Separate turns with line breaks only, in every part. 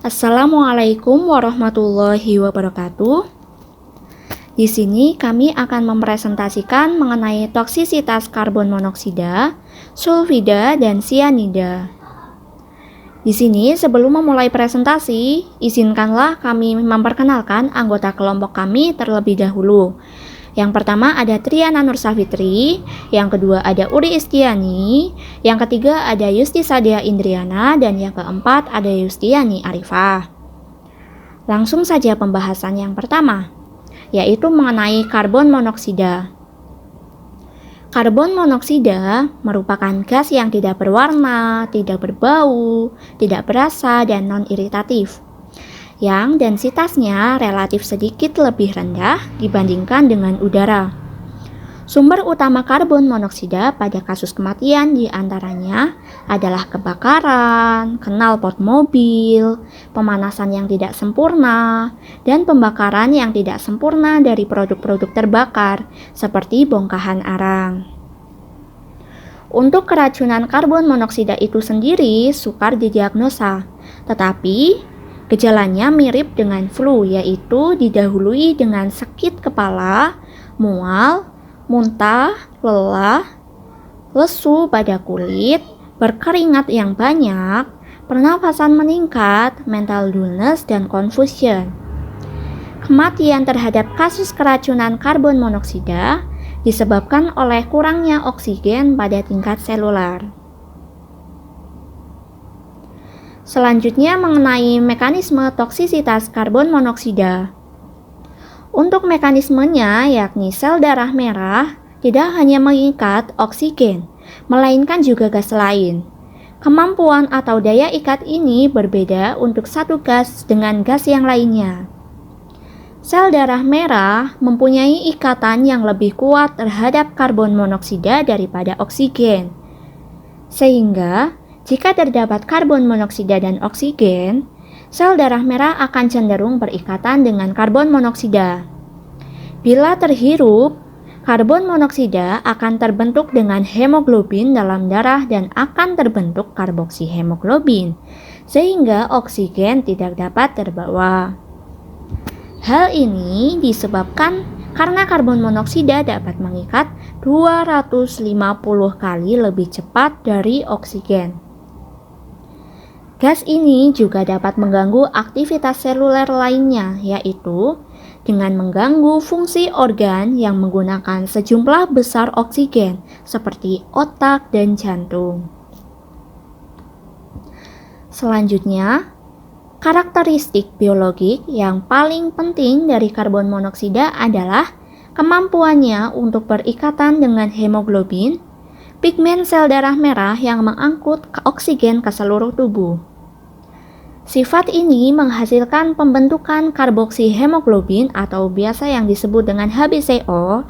Assalamualaikum warahmatullahi wabarakatuh. Di sini kami akan mempresentasikan mengenai toksisitas karbon monoksida, sulfida, dan sianida. Di sini sebelum memulai presentasi, izinkanlah kami memperkenalkan anggota kelompok kami terlebih dahulu. Yang pertama ada Triana Nursafitri, yang kedua ada Uri Istiani, yang ketiga ada Yusti Sadia Indriana, dan yang keempat ada Yustiani Arifah. Langsung saja pembahasan yang pertama, yaitu mengenai karbon monoksida. Karbon monoksida merupakan gas yang tidak berwarna, tidak berbau, tidak berasa, dan non-iritatif, yang densitasnya relatif sedikit lebih rendah dibandingkan dengan udara. Sumber utama karbon monoksida pada kasus kematian diantaranya adalah kebakaran, knalpot mobil, pemanasan yang tidak sempurna, dan pembakaran yang tidak sempurna dari produk-produk terbakar seperti bongkahan arang. Untuk keracunan karbon monoksida itu sendiri sukar didiagnosa, tetapi gejalanya mirip dengan flu, yaitu didahului dengan sakit kepala, mual, muntah, lelah, lesu pada kulit, berkeringat yang banyak, pernafasan meningkat, mental dullness, dan confusion. Kematian terhadap kasus keracunan karbon monoksida disebabkan oleh kurangnya oksigen pada tingkat selular. Selanjutnya mengenai mekanisme toksisitas karbon monoksida. Untuk mekanismenya, yakni sel darah merah tidak hanya mengikat oksigen, melainkan juga gas lain. Kemampuan atau daya ikat ini berbeda untuk satu gas dengan gas yang lainnya. Sel darah merah mempunyai ikatan yang lebih kuat terhadap karbon monoksida daripada oksigen. Sehingga jika terdapat karbon monoksida dan oksigen, sel darah merah akan cenderung berikatan dengan karbon monoksida. Bila terhirup, karbon monoksida akan terbentuk dengan hemoglobin dalam darah dan akan terbentuk karboksihemoglobin, sehingga oksigen tidak dapat terbawa. Hal ini disebabkan karena karbon monoksida dapat mengikat 250 kali lebih cepat dari oksigen. Gas ini juga dapat mengganggu aktivitas seluler lainnya, yaitu dengan mengganggu fungsi organ yang menggunakan sejumlah besar oksigen, seperti otak dan jantung. Selanjutnya, karakteristik biologik yang paling penting dari karbon monoksida adalah kemampuannya untuk berikatan dengan hemoglobin, pigmen sel darah merah yang mengangkut oksigen ke seluruh tubuh. Sifat ini menghasilkan pembentukan karboksihemoglobin atau biasa yang disebut dengan HbCO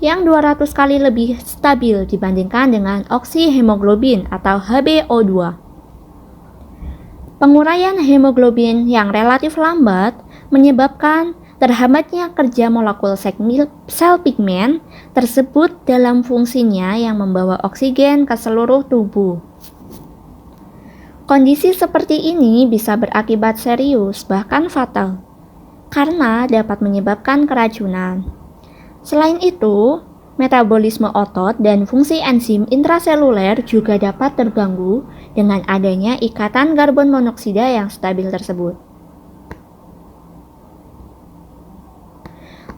yang 200 kali lebih stabil dibandingkan dengan oksihemoglobin atau HbO2. Penguraian hemoglobin yang relatif lambat menyebabkan terhambatnya kerja molekul sel pigmen tersebut dalam fungsinya yang membawa oksigen ke seluruh tubuh. Kondisi seperti ini bisa berakibat serius, bahkan fatal, karena dapat menyebabkan keracunan. Selain itu, metabolisme otot dan fungsi enzim intraseluler juga dapat terganggu dengan adanya ikatan karbon monoksida yang stabil tersebut.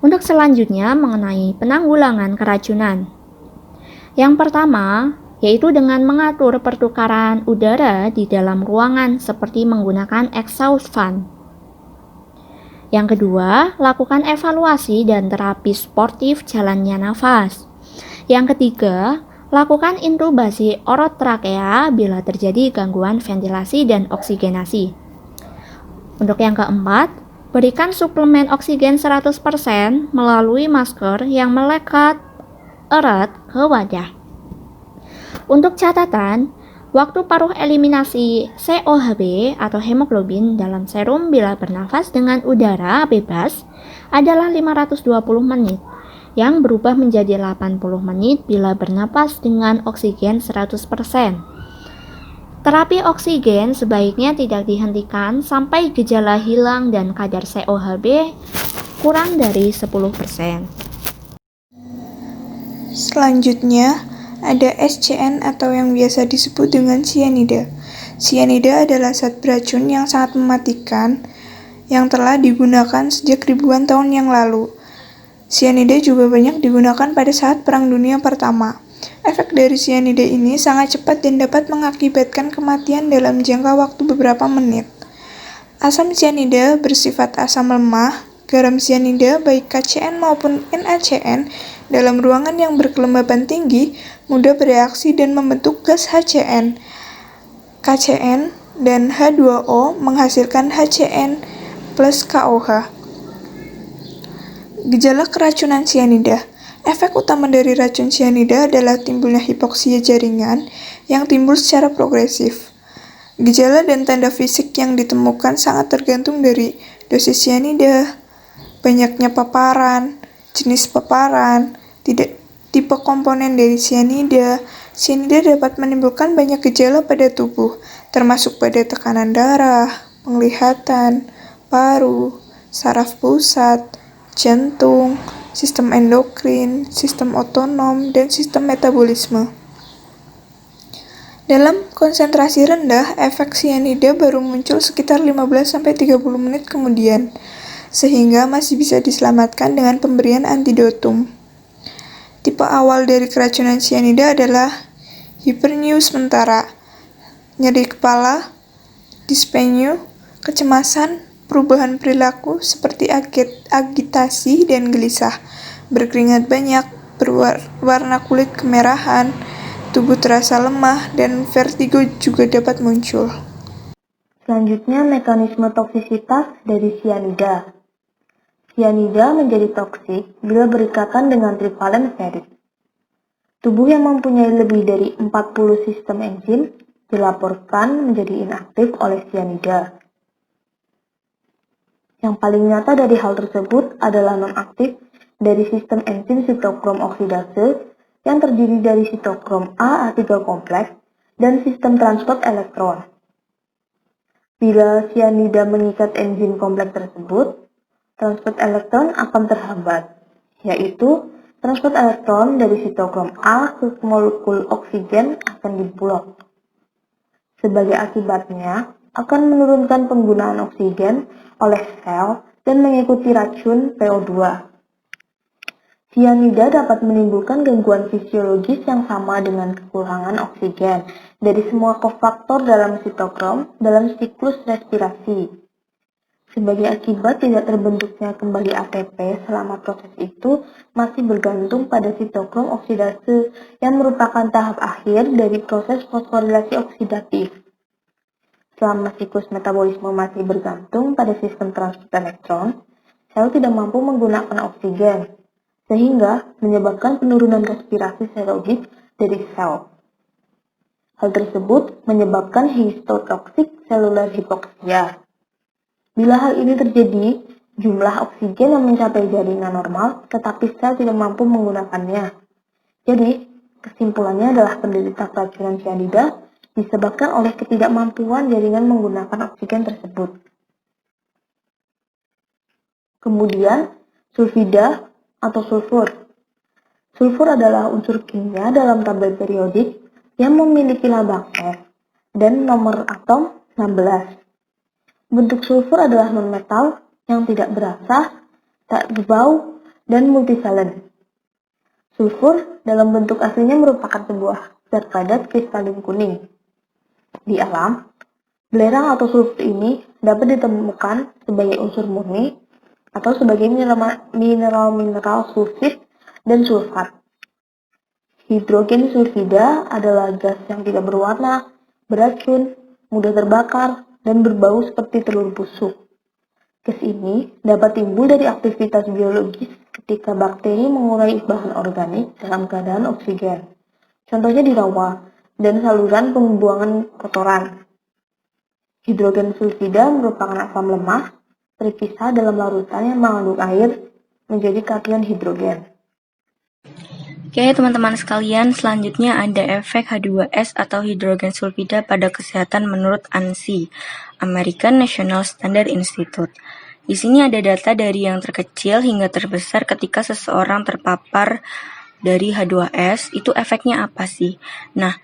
Untuk selanjutnya mengenai penanggulangan keracunan. Yang pertama, yaitu dengan mengatur pertukaran udara di dalam ruangan seperti menggunakan exhaust fan. Yang kedua, lakukan evaluasi dan terapi sportif jalannya nafas. Yang ketiga, lakukan intubasi orotrakea bila terjadi gangguan ventilasi dan oksigenasi. Untuk yang keempat, berikan suplemen oksigen 100% melalui masker yang melekat erat ke wajah. Untuk catatan, waktu paruh eliminasi COHB atau hemoglobin dalam serum bila bernafas dengan udara bebas adalah 520 menit, yang berubah menjadi 80 menit bila bernapas dengan oksigen 100%. Terapi oksigen sebaiknya tidak dihentikan sampai gejala hilang dan kadar COHB kurang dari 10%.
Selanjutnya, ada SCN atau yang biasa disebut dengan sianida. Sianida adalah zat beracun yang sangat mematikan yang telah digunakan sejak ribuan tahun yang lalu. Sianida juga banyak digunakan pada saat Perang Dunia Pertama. Efek dari sianida ini sangat cepat dan dapat mengakibatkan kematian dalam jangka waktu beberapa menit. Asam sianida bersifat asam lemah. Garam sianida baik KCN maupun NaCN dalam ruangan yang berkelembaban tinggi mudah bereaksi dan membentuk gas HCN. KCN dan H2O menghasilkan HCN plus KOH. Gejala keracunan sianida. Efek utama dari racun sianida adalah timbulnya hipoksia jaringan yang timbul secara progresif. Gejala dan tanda fisik yang ditemukan sangat tergantung dari dosis sianida, banyaknya paparan, jenis paparan, tipe komponen dari sianida. Sianida dapat menimbulkan banyak gejala pada tubuh, termasuk pada tekanan darah, penglihatan, paru, saraf pusat, jantung, sistem endokrin, sistem otonom, dan sistem metabolisme. Dalam konsentrasi rendah, efek sianida baru muncul sekitar 15-30 menit kemudian, sehingga masih bisa diselamatkan dengan pemberian antidotum. Tipe awal dari keracunan sianida adalah hipernyuh sementara, nyeri kepala, dyspnea, kecemasan, perubahan perilaku seperti agitasi dan gelisah, berkeringat banyak, berwarna kulit kemerahan, tubuh terasa lemah, dan vertigo juga dapat muncul.
Selanjutnya, mekanisme toksisitas dari sianida. Sianida menjadi toksik bila berikatan dengan trivalen ferrit. Tubuh yang mempunyai lebih dari 40 sistem enzim dilaporkan menjadi inaktif oleh sianida. Yang paling nyata dari hal tersebut adalah nonaktif dari sistem enzim sitokrom oksidase yang terdiri dari sitokrom A3 kompleks dan sistem transport elektron. Bila sianida mengikat enzim kompleks tersebut, transport elektron akan terhambat, yaitu transport elektron dari sitokrom A ke molekul oksigen akan diblok. Sebagai akibatnya, akan menurunkan penggunaan oksigen oleh sel dan mengikuti racun PO2. Sianida dapat menimbulkan gangguan fisiologis yang sama dengan kekurangan oksigen dari semua kofaktor dalam sitokrom dalam siklus respirasi. Sebagai akibat tidak terbentuknya kembali ATP selama proses itu masih bergantung pada sitokrom oksidase yang merupakan tahap akhir dari proses fosforilasi oksidatif. Selama siklus metabolisme masih bergantung pada sistem transport elektron, sel tidak mampu menggunakan oksigen, sehingga menyebabkan penurunan respirasi serologis dari sel. Hal tersebut menyebabkan histotoxic cellular hypoxia. Bila hal ini terjadi, jumlah oksigen yang mencapai jaringan normal, tetapi sel tidak mampu menggunakannya. Jadi, kesimpulannya adalah penderita keracunan sianida disebabkan oleh ketidakmampuan jaringan menggunakan oksigen tersebut. Kemudian, sulfida atau sulfur. Sulfur adalah unsur kimia dalam tabel periodik yang memiliki lambang F dan nomor atom 16. Bentuk sulfur adalah nonmetal yang tidak berasa, tak berbau, dan multivalen. Sulfur dalam bentuk aslinya merupakan sebuah zat padat kristalin kuning. Di alam, belerang atau sulfur ini dapat ditemukan sebagai unsur murni atau sebagai mineral sulfid dan sulfat. Hidrogen sulfida adalah gas yang tidak berwarna, beracun, mudah terbakar, dan berbau seperti telur busuk. Gas ini dapat timbul dari aktivitas biologis ketika bakteri mengurai bahan organik dalam keadaan oksigen. Contohnya di rawa dan saluran pembuangan kotoran. Hidrogen sulfida merupakan asam lemah terpisah dalam larutan yang mengandung air menjadi kation hidrogen.
Oke, teman-teman sekalian, selanjutnya ada efek H2S atau hidrogen sulfida pada kesehatan menurut ANSI, American National Standard Institute. Di sini ada data dari yang terkecil hingga terbesar ketika seseorang terpapar dari H2S, itu efeknya apa sih? Nah,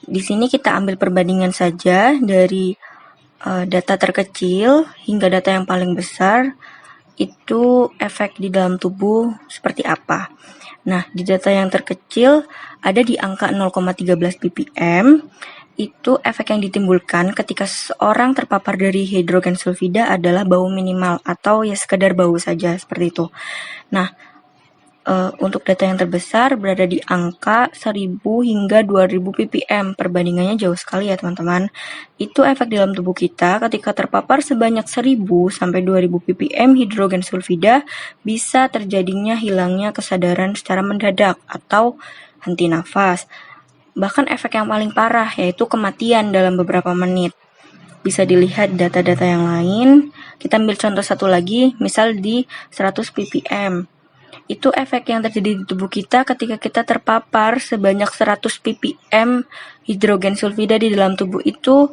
di sini kita ambil perbandingan saja dari data terkecil hingga data yang paling besar, itu efek di dalam tubuh seperti apa. Nah, di data yang terkecil ada di angka 0,13 ppm, itu efek yang ditimbulkan ketika seseorang terpapar dari hidrogen sulfida adalah bau minimal atau ya sekedar bau saja seperti itu. Nah, untuk data yang terbesar berada di angka 1000 hingga 2000 ppm. Perbandingannya jauh sekali ya teman-teman. Itu efek dalam tubuh kita ketika terpapar sebanyak 1000 sampai 2000 ppm hidrogen sulfida, bisa terjadinya hilangnya kesadaran secara mendadak atau henti nafas. Bahkan efek yang paling parah yaitu kematian dalam beberapa menit. Bisa dilihat data-data yang lain. Kita ambil contoh satu lagi, misal di 100 ppm. Itu efek yang terjadi di tubuh kita ketika kita terpapar sebanyak 100 ppm hidrogen sulfida di dalam tubuh itu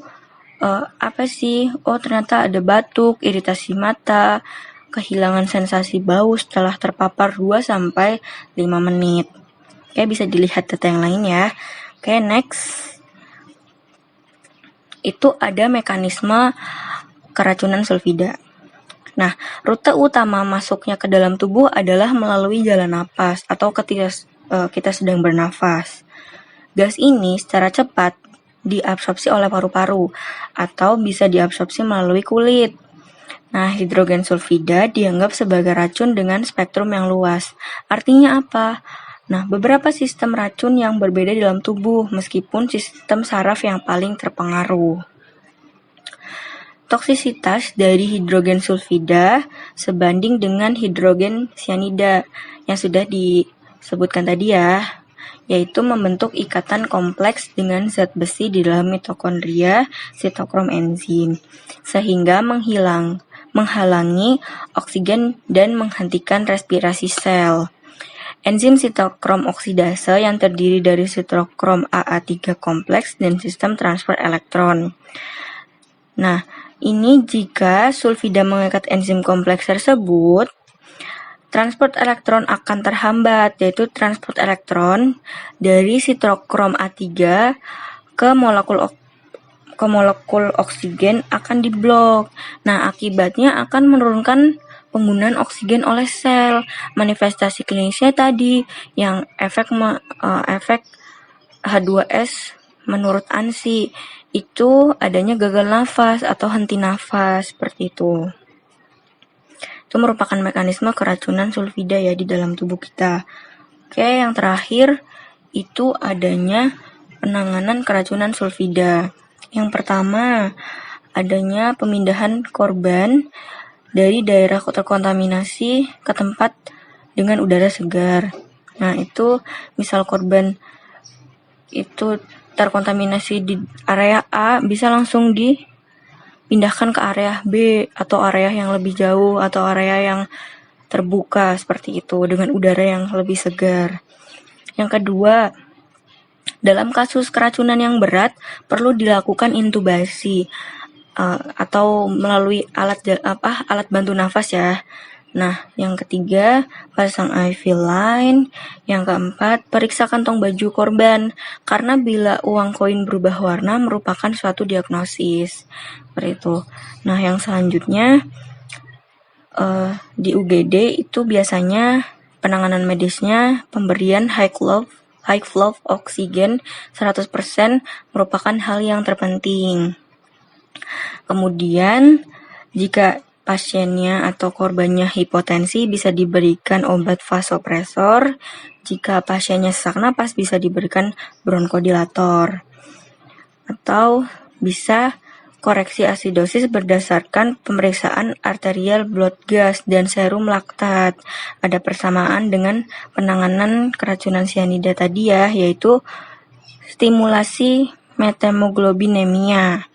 apa sih? Oh, ternyata ada batuk, iritasi mata, kehilangan sensasi bau setelah terpapar 2-5 menit. Oke, bisa dilihat data yang lain ya. Oke, next. Itu ada mekanisme keracunan sulfida. Nah, rute utama masuknya ke dalam tubuh adalah melalui jalan napas atau ketika kita sedang bernafas. Gas ini secara cepat diabsorpsi oleh paru-paru atau bisa diabsorpsi melalui kulit. Nah, hidrogen sulfida dianggap sebagai racun dengan spektrum yang luas. Artinya apa? Nah, beberapa sistem racun yang berbeda dalam tubuh meskipun sistem saraf yang paling terpengaruh. Toksisitas dari hidrogen sulfida sebanding dengan hidrogen cyanida yang sudah disebutkan tadi ya, yaitu membentuk ikatan kompleks dengan zat besi di dalam mitokondria sitokrom enzim, sehingga menghalangi oksigen dan menghentikan respirasi sel. Enzim sitokrom oksidase yang terdiri dari sitokrom AA3 kompleks dan sistem transfer elektron. Nah, ini jika sulfida mengikat enzim kompleks tersebut, transport elektron akan terhambat, yaitu transport elektron dari sitokrom A3 ke molekul oksigen akan diblok. Nah, akibatnya akan menurunkan penggunaan oksigen oleh sel. Manifestasi klinisnya tadi yang efek H2S menurut ANSI itu adanya gagal nafas atau henti nafas seperti itu. Itu merupakan mekanisme keracunan sulfida ya di dalam tubuh kita. Oke, yang terakhir itu adanya penanganan keracunan sulfida. Yang pertama, adanya pemindahan korban dari daerah terkontaminasi ke tempat dengan udara segar. Nah, itu misal korban itu terkontaminasi di area A, bisa langsung dipindahkan ke area B atau area yang lebih jauh atau area yang terbuka seperti itu dengan udara yang lebih segar. Yang kedua, dalam kasus keracunan yang berat perlu dilakukan intubasi atau melalui alat bantu nafas ya. Nah, yang ketiga, pasang IV line. Yang keempat, periksa kantong baju korban. Karena bila uang koin berubah warna merupakan suatu diagnosis. Seperti itu. Nah, yang selanjutnya, di UGD itu biasanya penanganan medisnya pemberian high flow oksigen 100% merupakan hal yang terpenting. Kemudian, jika pasiennya atau korbannya hipotensi bisa diberikan obat vasopresor. Jika pasiennya sesak napas bisa diberikan bronkodilator. Atau bisa koreksi asidosis berdasarkan pemeriksaan arterial blood gas dan serum laktat. Ada persamaan dengan penanganan keracunan cyanida tadi ya, yaitu stimulasi methemoglobinемia.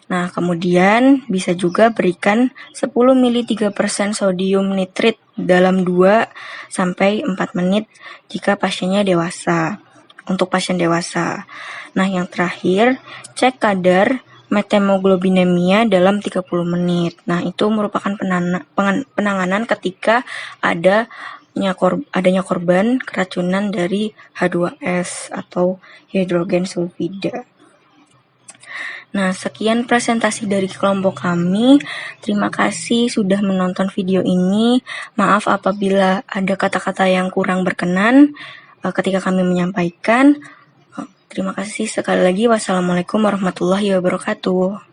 Nah, kemudian bisa juga berikan 10 mili 3% sodium nitrit dalam 2-4 menit jika pasiennya dewasa. Untuk pasien dewasa. Nah, yang terakhir, cek kadar methemoglobinemia dalam 30 menit. Nah, itu merupakan penanganan ketika adanya korban keracunan dari H2S atau hidrogen sulfida. Nah, sekian presentasi dari kelompok kami. Terima kasih sudah menonton video ini. Maaf apabila ada kata-kata yang kurang berkenan ketika kami menyampaikan. Terima kasih sekali lagi. Wassalamualaikum warahmatullahi wabarakatuh.